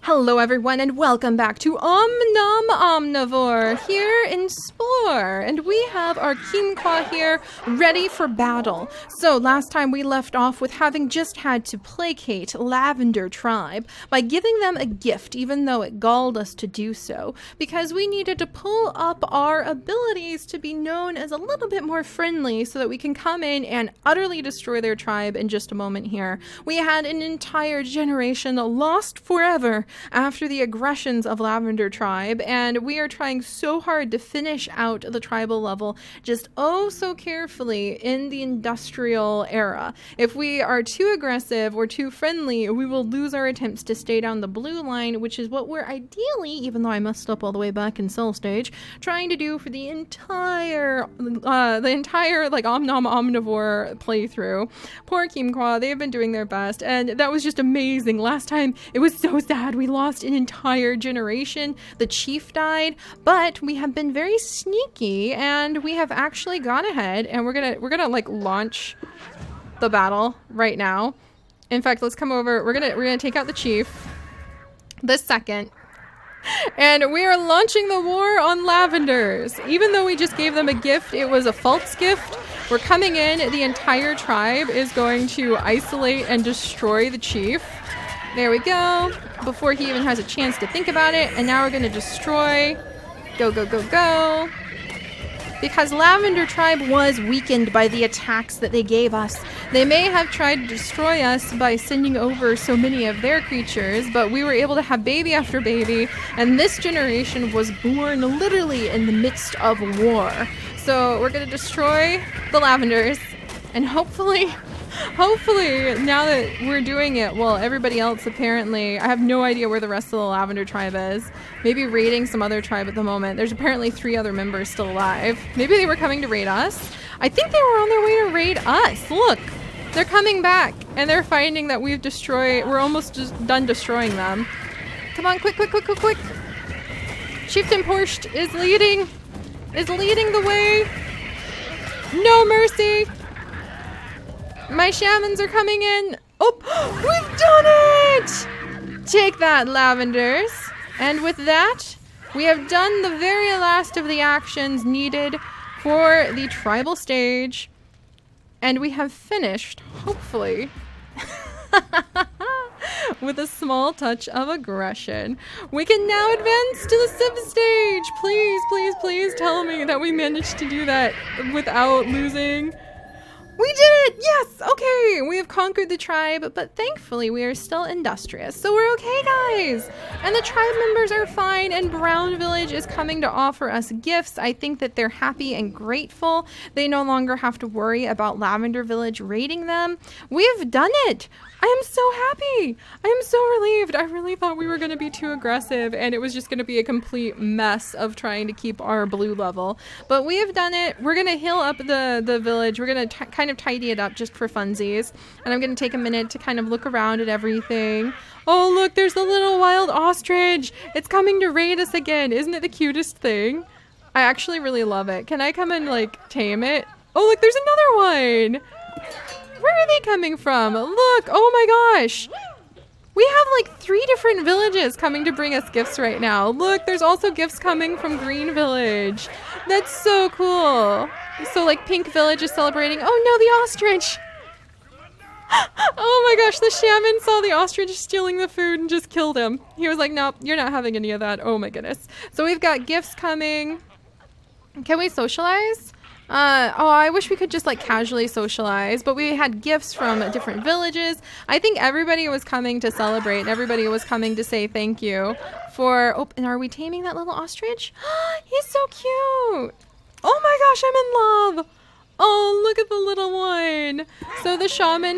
Hello everyone and welcome back to OMNIVORE here in Spore, and we have our Kimqua here ready for battle. So last time we left off with having just had to placate Lavender Tribe by giving them a gift, even though it galled us to do so, because we needed to pull up our abilities to be known as a little bit more friendly so that we can come in and utterly destroy their tribe in just a moment here. We had an entire generation lost forever after the aggressions of Lavender Tribe, and we are trying so hard to finish out the tribal level just oh so carefully in the industrial era. If we are too aggressive or too friendly, we will lose our attempts to stay down the blue line, which is what we're ideally, even though I messed up all the way back in Cell Stage, trying to do for the entire like OMNIVORE playthrough. Poor Kimqua, they have been doing their best, and that was just amazing. Last time it was so sad. We lost an entire generation. The chief died, but we have been very sneaky and we have actually gone ahead and we're gonna like launch the battle right now. In fact, let's come over. We're gonna take out the chief this second. And we are launching the war on Lavenders. Even though we just gave them a gift, it was a false gift. We're coming in, the entire tribe is going to isolate and destroy the chief. There we go, before he even has a chance to think about it. And now we're gonna destroy. Go, go, go, go. Because Lavender Tribe was weakened by the attacks that they gave us. They may have tried to destroy us by sending over so many of their creatures, but we were able to have baby after baby, and this generation was born literally in the midst of war. So we're gonna destroy the Lavenders, and hopefully, now that we're doing it, well, everybody else apparently, I have no idea where the rest of the Lavender Tribe is. Maybe raiding some other tribe at the moment. There's apparently 3 other members still alive. Maybe they were coming to raid us. I think they were on their way to raid us. Look, they're coming back and they're finding that we're almost just done destroying them. Come on, quick, quick, quick, quick, quick. Chieftain Porscht is leading the way. No mercy. My shamans are coming in. Oh, we've done it! Take that, Lavenders. And with that, we have done the very last of the actions needed for the tribal stage. And we have finished, hopefully, with a small touch of aggression. We can now advance to the civ stage. Please, please, please tell me that we managed to do that without losing. We did it! Yes! Okay, we have conquered the tribe, but thankfully we are still industrious, so we're okay, guys! And the tribe members are fine, and Brown Village is coming to offer us gifts. I think that they're happy and grateful. They no longer have to worry about Lavender Village raiding them. We've done it! I am so happy! I am so relieved. I really thought we were going to be too aggressive, and it was just going to be a complete mess of trying to keep our blue level. But we have done it. We're going to heal up the village. We're going to kind of tidy it up just for funsies. And I'm going to take a minute to kind of look around at everything. Oh, look, there's the little wild ostrich. It's coming to raid us again. Isn't it the cutest thing? I actually really love it. Can I come and, like, tame it? Oh, look, there's another one. Where are they coming from? Look, oh my gosh. We have like 3 different villages coming to bring us gifts right now. Look, there's also gifts coming from Green Village. That's so cool. So like Pink Village is celebrating. Oh no, the ostrich. Oh my gosh, the shaman saw the ostrich stealing the food and just killed him. He was like, nope, you're not having any of that. Oh my goodness. So we've got gifts coming. Can we socialize? Oh, I wish we could just like casually socialize, but we had gifts from different villages. I think everybody was coming to celebrate. Everybody was coming to say thank you for, oh, and are we taming that little ostrich? He's so cute. Oh my gosh, I'm in love. Oh, look at the little one. So the shaman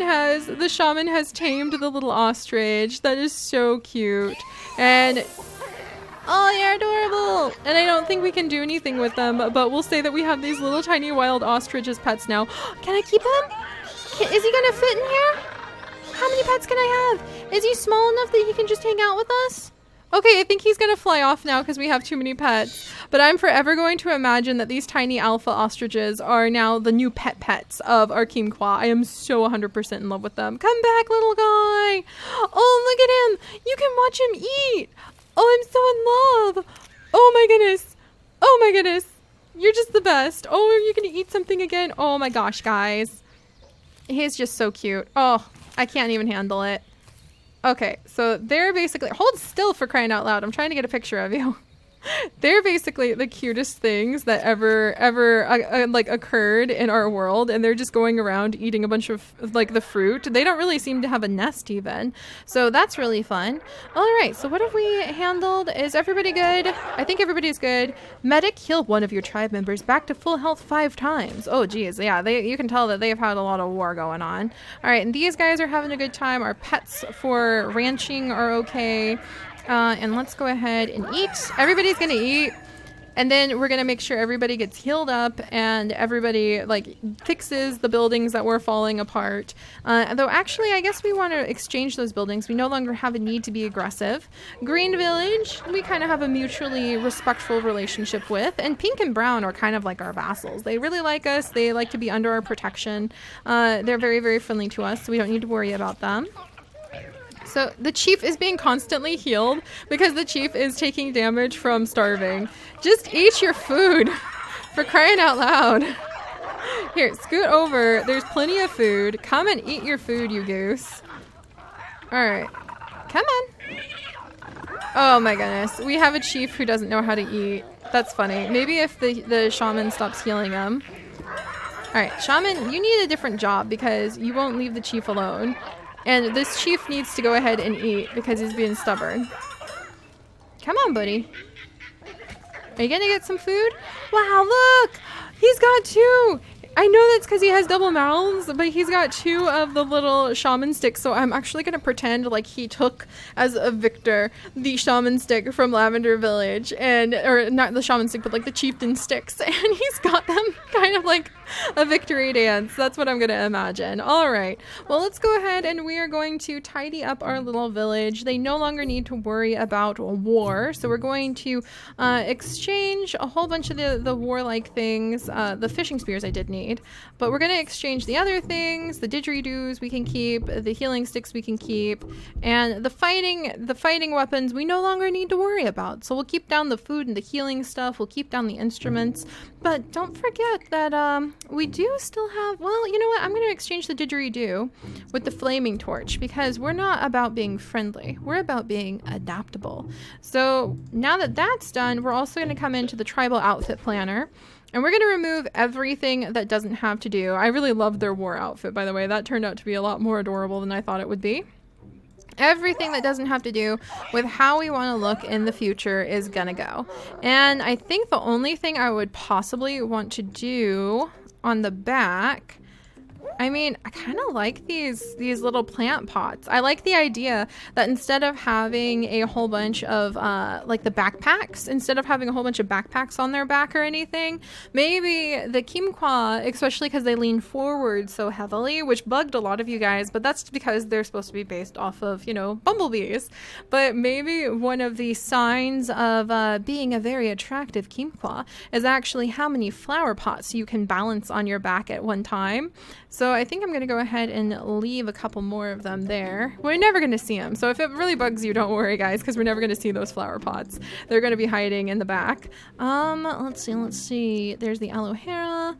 has tamed the little ostrich. That is so cute. And oh, they're adorable! And I don't think we can do anything with them, but we'll say that we have these little tiny wild ostrich as pets now. Can I keep him? Is he gonna fit in here? How many pets can I have? Is he small enough that he can just hang out with us? Okay, I think he's gonna fly off now because we have too many pets. But I'm forever going to imagine that these tiny alpha ostriches are now the new pets of our Kimqua. I am so 100% in love with them. Come back, little guy. Oh, look at him. You can watch him eat. Oh, I'm so in love. Oh my goodness. Oh my goodness. You're just the best. Oh, are you gonna eat something again? Oh my gosh, guys. He's just so cute. Oh, I can't even handle it. Okay, so they're basically, hold still for crying out loud. I'm trying to get a picture of you. They're basically the cutest things that ever like occurred in our world, and they're just going around eating a bunch of like the fruit. They don't really seem to have a nest even, so that's really fun. All right, so what have we handled? Is everybody good? I think everybody's good. Medic, heal one of your tribe members back to full health 5 times. Oh geez, yeah, you can tell that they've had a lot of war going on. All right, and these guys are having a good time. Our pets for ranching are okay. And let's go ahead and eat. Everybody's gonna eat, and then we're gonna make sure everybody gets healed up and everybody like fixes the buildings that were falling apart. Though actually, I guess we want to exchange those buildings. We no longer have a need to be aggressive. Green Village, we kind of have a mutually respectful relationship with, and Pink and Brown are kind of like our vassals. They really like us. They like to be under our protection. They're very, very friendly to us, so we don't need to worry about them. So the chief is being constantly healed because the chief is taking damage from starving. Just eat your food, for crying out loud. Here, scoot over. There's plenty of food. Come and eat your food, you goose. All right, come on. Oh my goodness, we have a chief who doesn't know how to eat. That's funny. Maybe if the shaman stops healing him. All right, shaman, you need a different job because you won't leave the chief alone. And this chief needs to go ahead and eat because he's being stubborn. Come on, buddy. Are you gonna get some food? Wow, look! He's got 2! I know that's because he has double mouths, but he's got 2 of the little shaman sticks, so I'm actually gonna pretend like he took as a victor the shaman stick from Lavender Village, or not the shaman stick, but like the chieftain sticks, and he's got them kind of like a victory dance. That's what I'm gonna imagine. All right, well, let's go ahead and we are going to tidy up our little village. They no longer need to worry about war, so we're going to exchange a whole bunch of the warlike things. The fishing spears I did need. But we're going to exchange the other things. The didgeridoos we can keep, the healing sticks we can keep, and the fighting weapons we no longer need to worry about. So we'll keep down the food and the healing stuff. We'll keep down the instruments. But don't forget that we do still have, well, you know what? I'm going to exchange the didgeridoo with the flaming torch because we're not about being friendly. We're about being adaptable. So now that that's done, we're also going to come into the tribal outfit planner. And we're going to remove everything that doesn't have to do. I really loved their war outfit, by the way. That turned out to be a lot more adorable than I thought it would be. Everything that doesn't have to do with how we want to look in the future is going to go. And I think the only thing I would possibly want to do on the back, I mean, I kind of like these little plant pots. I like the idea that instead of having a whole bunch of like the backpacks, instead of having a whole bunch of backpacks on their back or anything, maybe the Kimqua, especially because they lean forward so heavily, which bugged a lot of you guys, but that's because they're supposed to be based off of, you know, bumblebees. But maybe one of the signs of being a very attractive Kimqua is actually how many flower pots you can balance on your back at one time. So I think I'm going to go ahead and leave a couple more of them there. We're never going to see them. So if it really bugs you, don't worry, guys, because we're never going to see those flower pots. They're going to be hiding in the back. Let's see. There's the aloe vera.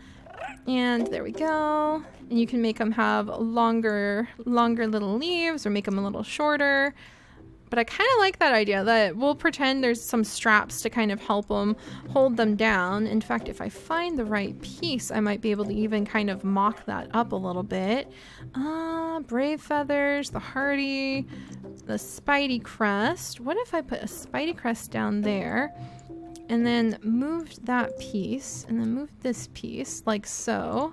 And there we go. And you can make them have longer little leaves or make them a little shorter. But I kind of like that idea that we'll pretend there's some straps to kind of help them hold them down. In fact, if I find the right piece, I might be able to even kind of mock that up a little bit. Brave feathers, the hardy, the spidey crest. What if I put a spidey crest down there and then moved that piece and then moved this piece like so,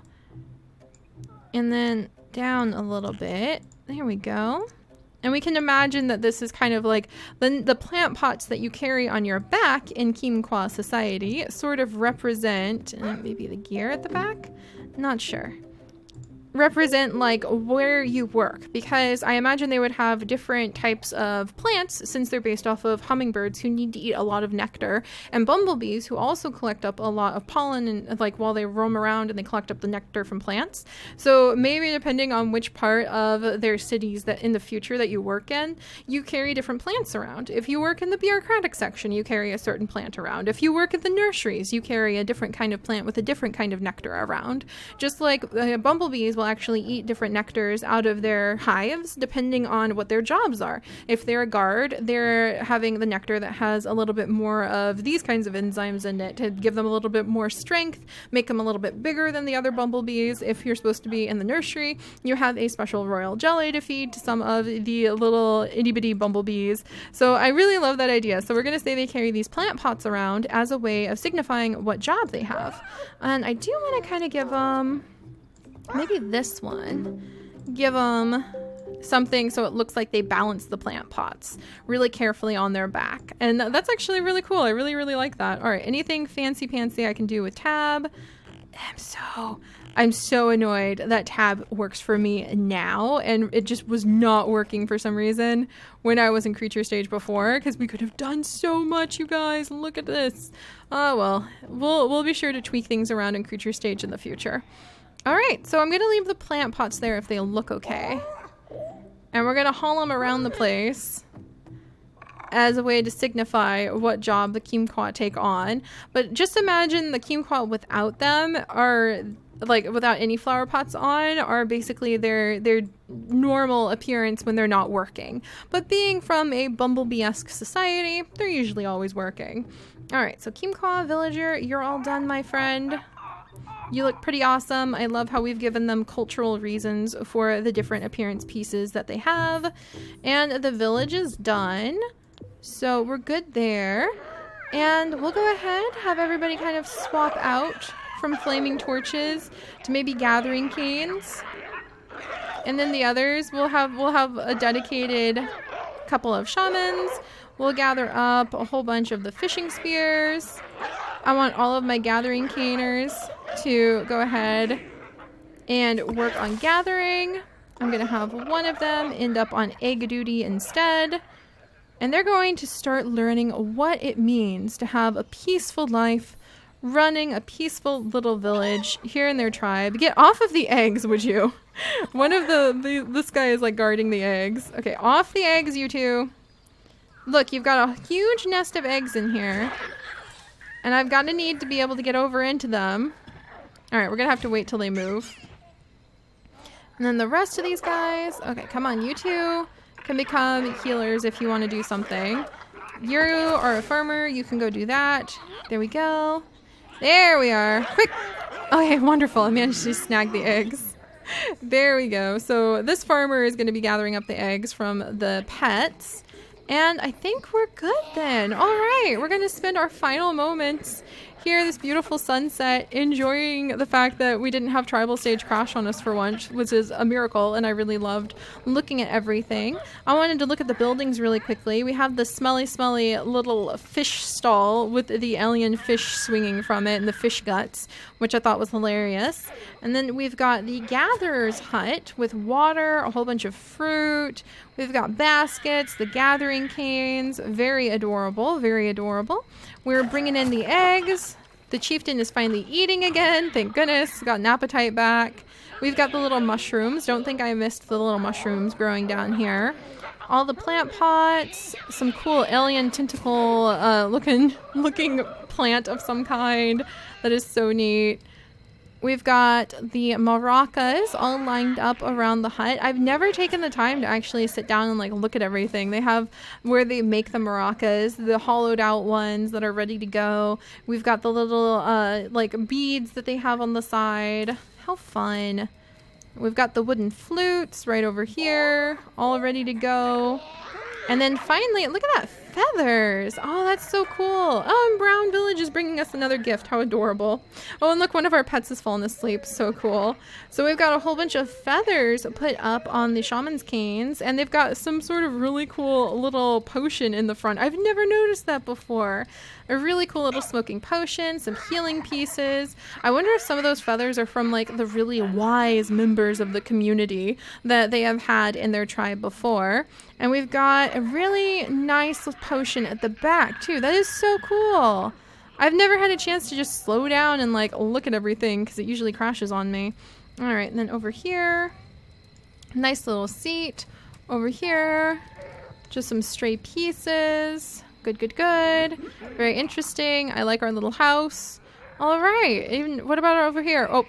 and then down a little bit. There we go. And we can imagine that this is kind of like the plant pots that you carry on your back in Kimqua society sort of represent, maybe the gear at the back? Not sure. represent like where you work, because I imagine they would have different types of plants since they're based off of hummingbirds who need to eat a lot of nectar, and bumblebees who also collect up a lot of pollen and like while they roam around and they collect up the nectar from plants. So maybe depending on which part of their cities that in the future that you work in, you carry different plants around. If you work in the bureaucratic section, you carry a certain plant around. If you work at the nurseries, you carry a different kind of plant with a different kind of nectar around. Just like bumblebees will actually eat different nectars out of their hives depending on what their jobs are. If they're a guard, they're having the nectar that has a little bit more of these kinds of enzymes in it to give them a little bit more strength, make them a little bit bigger than the other bumblebees. If you're supposed to be in the nursery, you have a special royal jelly to feed to some of the little itty-bitty bumblebees. So I really love that idea. So we're going to say they carry these plant pots around as a way of signifying what job they have. And I do want to kind of give them maybe this one. Give them something so it looks like they balance the plant pots really carefully on their back. And that's actually really cool. I really, really like that. All right, anything fancy-pantsy I can do with Tab? I'm so annoyed that Tab works for me now, and it just was not working for some reason when I was in creature stage before, because we could have done so much, you guys. Look at this. Oh, well, we'll be sure to tweak things around in creature stage in the future. All right, so I'm going to leave the plant pots there if they look okay. And we're going to haul them around the place as a way to signify what job the Kimqua take on. But just imagine the Kimqua without them are, like, without any flower pots on, are basically their normal appearance when they're not working. But being from a bumblebee-esque society, they're usually always working. All right, so Kimqua, villager, you're all done, my friend. You look pretty awesome. I love how we've given them cultural reasons for the different appearance pieces that they have. And the village is done. So we're good there. And we'll go ahead, have everybody kind of swap out from flaming torches to maybe gathering canes. And then the others, we'll have a dedicated couple of shamans. We'll gather up a whole bunch of the fishing spears. I want all of my gathering caners to go ahead and work on gathering. I'm going to have one of them end up on egg duty instead. And they're going to start learning what it means to have a peaceful life, running a peaceful little village here in their tribe. Get off of the eggs, would you? One of this guy is like guarding the eggs. Okay, off the eggs, you two. Look, you've got a huge nest of eggs in here. And I've got a need to be able to get over into them. All right, we're going to have to wait till they move. And then the rest of these guys. Okay, come on, you two can become healers if you want to do something. You are a farmer. You can go do that. There we go. There we are. Quick. Okay, wonderful. I managed to snag the eggs. There we go. So this farmer is going to be gathering up the eggs from the pets. And I think we're good then. All right, we're going to spend our final moments here, this beautiful sunset, enjoying the fact that we didn't have tribal stage crash on us for once, which is a miracle, and I really loved looking at everything. I wanted to look at the buildings really quickly. We have the smelly little fish stall with the alien fish swinging from it and the fish guts, which I thought was hilarious. And then we've got the gatherer's hut with water, a whole bunch of fruit. We've got baskets, the gathering canes. Very adorable, very adorable. We're bringing in the eggs. The chieftain is finally eating again. Thank goodness. Got an appetite back. We've got the little mushrooms. Don't think I missed the little mushrooms growing down here. All the plant pots. Some cool alien tentacle looking plant of some kind. That is so neat. We've got the maracas all lined up around the hut. I've never taken the time to actually sit down and like look at everything. They have where they make the maracas, the hollowed out ones that are ready to go. We've got the little like beads that they have on the side. How fun. We've got the wooden flutes right over here, all ready to go. And then finally, look at that feathers. Oh, that's so cool. Oh, and Brown Village is bringing us another gift. How adorable. Oh, and look, one of our pets has fallen asleep. So cool. So we've got a whole bunch of feathers put up on the shaman's canes, and they've got some sort of really cool little potion in the front. I've never noticed that before. A really cool little smoking potion, some healing pieces. I wonder if some of those feathers are from like the really wise members of the community that they have had in their tribe before. And we've got a really nice potion at the back too. That is so cool. I've never had a chance to just slow down and like look at everything because it usually crashes on me. All right, and then over here, nice little seat. Over here, just some stray pieces. Good, good, good. Very interesting. I like our little house. All right. Even what about over here? Oh,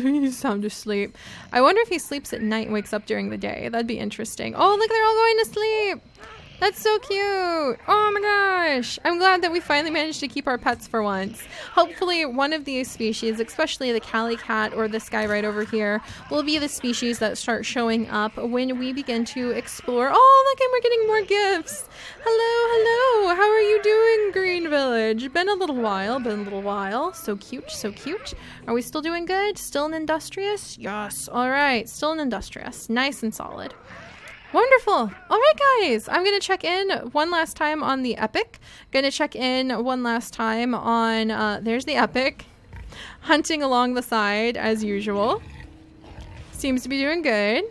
he's sound asleep. I wonder if he sleeps at night and wakes up during the day. That'd be interesting. Oh, look, they're all going to sleep. That's so cute. Oh my gosh. I'm glad that we finally managed to keep our pets for once. Hopefully one of these species, especially the Cali cat or this guy right over here, will be the species that start showing up when we begin to explore. Oh, look, and we're getting more gifts. Hello, hello. How are you doing, Green Village? Been a little while. So cute, so cute. Are we still doing good? Still an industrious? Yes. All right. Still an industrious. Nice and solid. Wonderful. All right, guys. I'm going to check in one last time on the epic. Going to check in one last time on, there's the epic. Hunting along the side as usual. Seems to be doing good.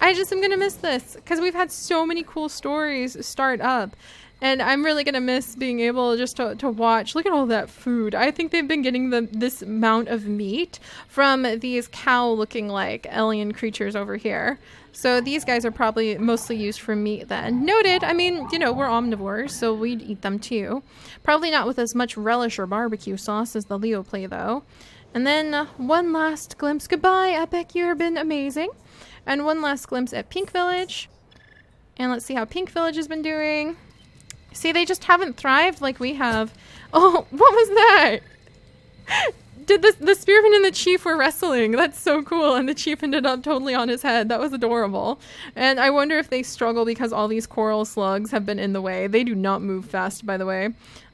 I just am going to miss this because we've had so many cool stories start up. And I'm really going to miss being able just to watch. Look at all that food. I think they've been getting this amount of meat from these cow-looking like alien creatures over here. So these guys are probably mostly used for meat then. Noted. I mean, you know, we're omnivores, so we'd eat them too. Probably not with as much relish or barbecue sauce as the Leo play, though. And then one last glimpse. Goodbye, Epic. You've been amazing. And one last glimpse at Pink Village. And let's see how Pink Village has been doing. See, they just haven't thrived like we have. Oh, what was that? Did the spearman and the chief were wrestling. That's so cool. And the chief ended up totally on his head. That was adorable. And I wonder if they struggle because all these coral slugs have been in the way. They do not move fast, by the way.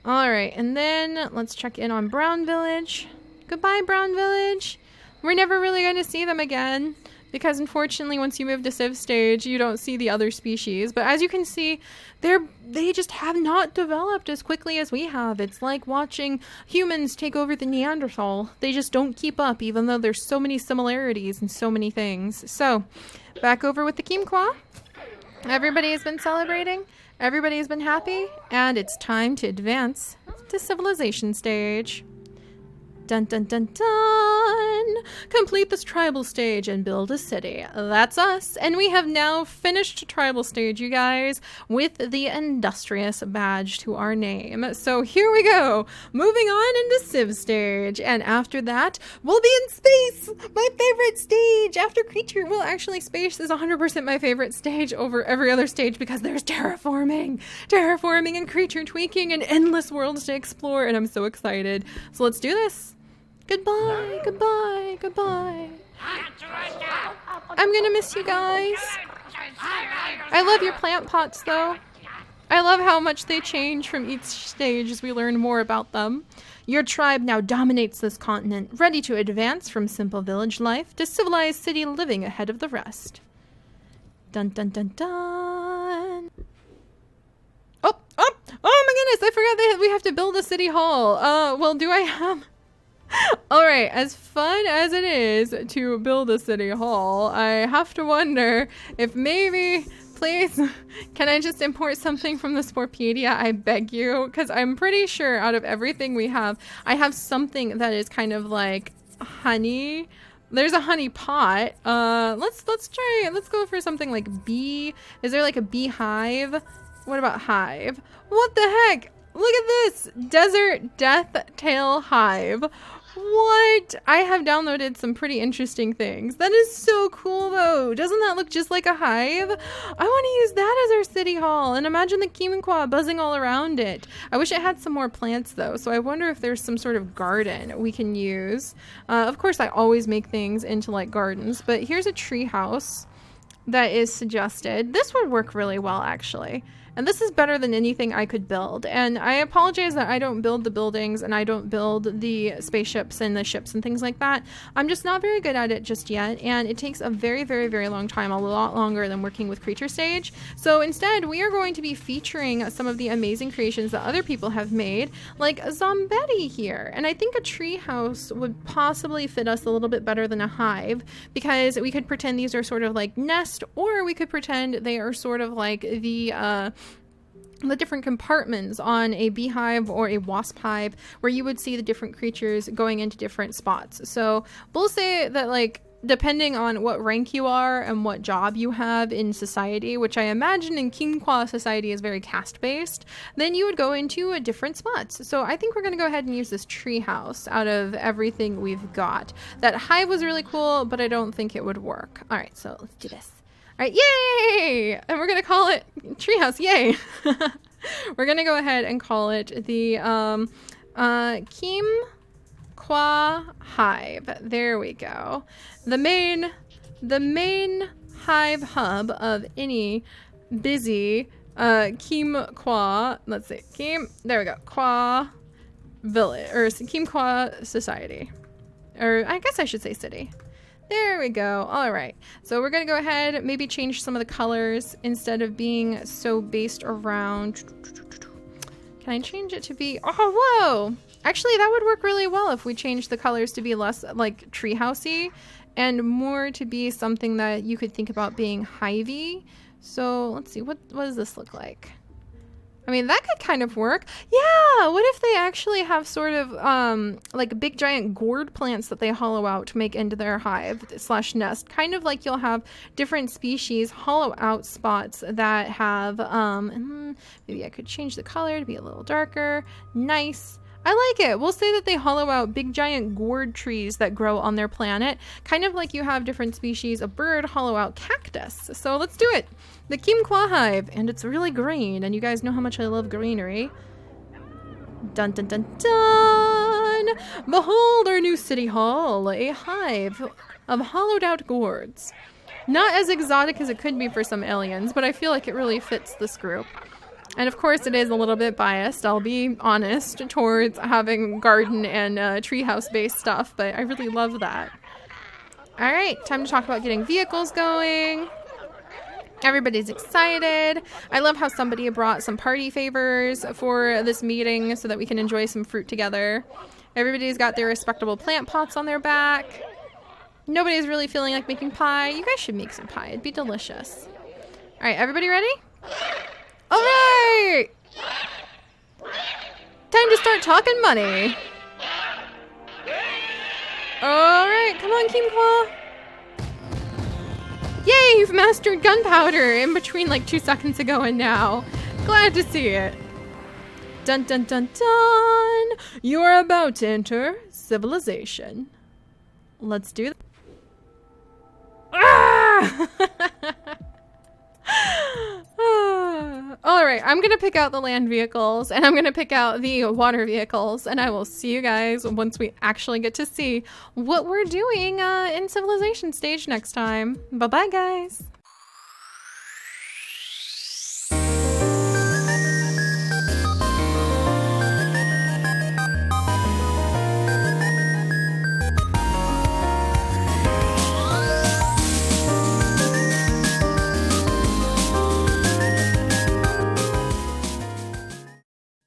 All right. And then let's check in on Brown Village. Goodbye, Brown Village. We're never really going to see them again. Because unfortunately, once you move to Civ stage, you don't see the other species. But as you can see, they just have not developed as quickly as we have. It's like watching humans take over the Neanderthal. They just don't keep up, even though there's so many similarities and so many things. So, back over with the Kimqua. Everybody has been celebrating. Everybody has been happy. And it's time to advance to civilization stage. Dun dun dun dun! Complete this tribal stage and build a city. That's us. And we have now finished tribal stage, you guys, with the industrious badge to our name. So here we go. Moving on into Civ stage. And after that, we'll be in space! My favorite stage! After creature, well, actually, space is 100% my favorite stage over every other stage because there's terraforming and creature tweaking and endless worlds to explore. And I'm so excited. So let's do this. Goodbye, goodbye, goodbye. I'm gonna miss you guys. I love your plant pots, though. I love how much they change from each stage as we learn more about them. Your tribe now dominates this continent, ready to advance from simple village life to civilized city living ahead of the rest. Dun dun dun dun. Oh my goodness, I forgot that we have to build a city hall. Well, do I have... Alright, as fun as it is to build a city hall, I have to wonder if maybe, please, can I just import something from the Sporepedia? I beg you, because I'm pretty sure out of everything we have, I have something that is kind of like honey. There's a honey pot. Let's go for something like bee. Is there like a beehive? What about hive? What the heck? Look at this! Desert Death Tail Hive. What? I have downloaded some pretty interesting things. That is so cool, though. Doesn't that look just like a hive? I want to use that as our city hall. And imagine the Kimqua buzzing all around it. I wish it had some more plants, though. So I wonder if there's some sort of garden we can use. Of course, I always make things into, like, gardens. But here's a tree house that is suggested. This would work really well, actually. And this is better than anything I could build. And I apologize that I don't build the buildings and I don't build the spaceships and the ships and things like that. I'm just not very good at it just yet. And it takes a very, very, very long time, a lot longer than working with Creature Stage. So instead, we are going to be featuring some of the amazing creations that other people have made, like Zombetti here. And I think a tree house would possibly fit us a little bit better than a hive, because we could pretend these are sort of like nest, or we could pretend they are sort of like the different compartments on a beehive or a wasp hive, where you would see the different creatures going into different spots. So we'll say that, like, depending on what rank you are and what job you have in society, which I imagine in Quinqua society is very caste-based, then you would go into different spots. So I think we're going to go ahead and use this tree house out of everything we've got. That hive was really cool, but I don't think it would work. All right, so let's do this. All right, yay! And we're going to call it treehouse, yay! We're going to go ahead and call it the Quinqua hive. There we go. The main hive hub of any busy Quinqua, let's see, there we go, Qua village, or Quinqua society. Or I guess I should say city. There we go. All right. So we're going to go ahead, maybe change some of the colors instead of being so based around. Can I change it to be, oh, whoa. Actually, that would work really well if we changed the colors to be less like treehousey and more to be something that you could think about being hivey. So let's see, what does this look like? I mean, that could kind of work. Yeah, what if they actually have sort of like big giant gourd plants that they hollow out to make into their hive / nest? Kind of like you'll have different species hollow out spots that have, maybe I could change the color to be a little darker. Nice. I like it. We'll say that they hollow out big giant gourd trees that grow on their planet, kind of like you have different species of bird hollow out cactus. So let's do it. The Quinqua hive, and it's really green, and you guys know how much I love greenery. Dun dun dun dun! Behold our new city hall, a hive of hollowed out gourds. Not as exotic as it could be for some aliens, but I feel like it really fits this group. And of course it is a little bit biased, I'll be honest, towards having garden and treehouse based stuff, but I really love that. Alright, time to talk about getting vehicles going. Everybody's excited. I love how somebody brought some party favors for this meeting so that we can enjoy some fruit together. Everybody's got their respectable plant pots on their back. Nobody's really feeling like making pie. You guys should make some pie, it'd be delicious. Alright, everybody ready? All right, time to start talking money. All right, come on, Quinqua. Yay, you've mastered gunpowder in between like 2 seconds ago and now. Glad to see it. Dun dun dun dun. You are about to enter civilization. Let's do that. Ah! All right, I'm gonna pick out the land vehicles and I'm gonna pick out the water vehicles, and I will see you guys once we actually get to see what we're doing in civilization stage next time. Bye bye, guys.